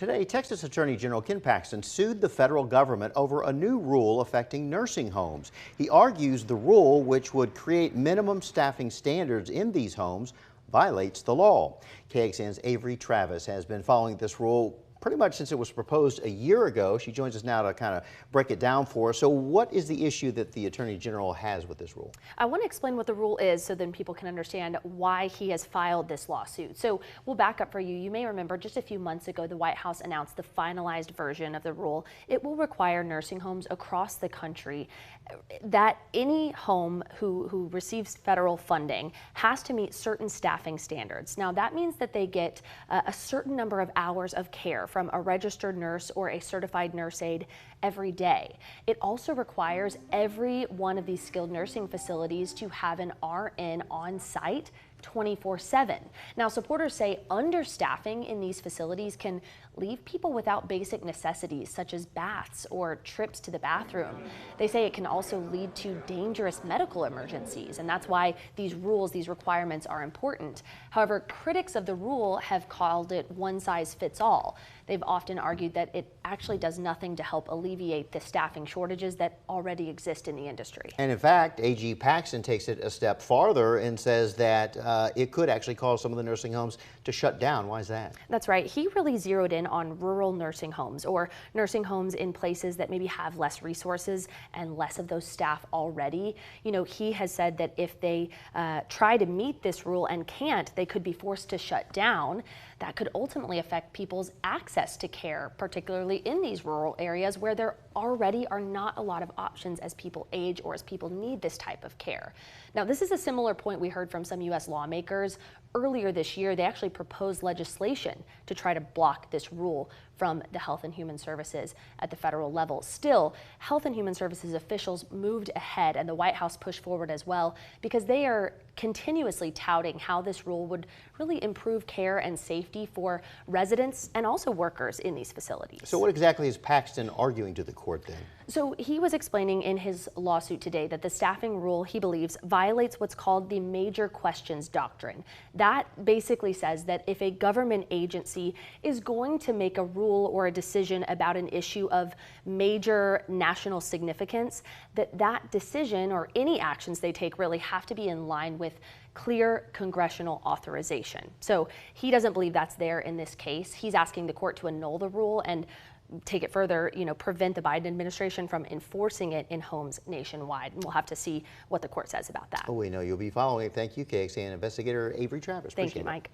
Today, Texas Attorney General Ken Paxton sued the federal government over a new rule affecting nursing homes. He argues the rule, which would create minimum staffing standards in these homes, violates the law. KXAN's Avery has been following this rule pretty much since it was proposed a year ago. She joins us now to kind of break it down for us. So what is the issue that the Attorney General has with this rule? I want to explain what the rule is so then people can understand why he has filed this lawsuit. So we'll back up for you. You may remember just a few months ago, the White House announced the finalized version of the rule. It will require nursing homes across the country that any home who receives federal funding has to meet certain staffing standards. Now that means that they get a certain number of hours of care from a registered nurse or a certified nurse aide every day. It also requires every one of these skilled nursing facilities to have an RN on site 24/7. Now, supporters say understaffing in these facilities can leave people without basic necessities such as baths or trips to the bathroom. They say it can also lead to dangerous medical emergencies, and that's why these rules, these requirements are important. However, critics of the rule have called it one size fits all. They've often argued that it actually does nothing to help alleviate the staffing shortages that already exist in the industry. And in fact, AG Paxton takes it a step farther and says that it could actually cause some of the nursing homes to shut down. Why is that? That's right. He really zeroed in on rural nursing homes or nursing homes in places that maybe have less resources and less of those staff already. You know, he has said that if they try to meet this rule and can't, they could be forced to shut down. That could ultimately affect people's access to care, particularly in these rural areas where there already are not a lot of options as people age or as people need this type of care. Now, this is a similar point we heard from some U.S. lawmakers. Earlier this year, they actually proposed legislation to try to block this rule from the Health and Human Services at the federal level. Still, Health and Human Services officials moved ahead, and the White House pushed forward as well, because they are continuously touting how this rule would really improve care and safety for residents and also workers in these facilities. So what exactly is Paxton arguing to the court then? So he was explaining in his lawsuit today that the staffing rule, he believes, violates what's called the major questions doctrine. That basically says that if a government agency is going to make a rule or a decision about an issue of major national significance, that decision or any actions they take really have to be in line with clear congressional authorization. So he doesn't believe that's there in this case. He's asking the court to annul the rule and take it further, prevent the Biden administration from enforcing it in homes nationwide. And we'll have to see what the court says about that. Oh, we know you'll be following it. Thank you, KXAN investigator Avery. Thank you, Mike.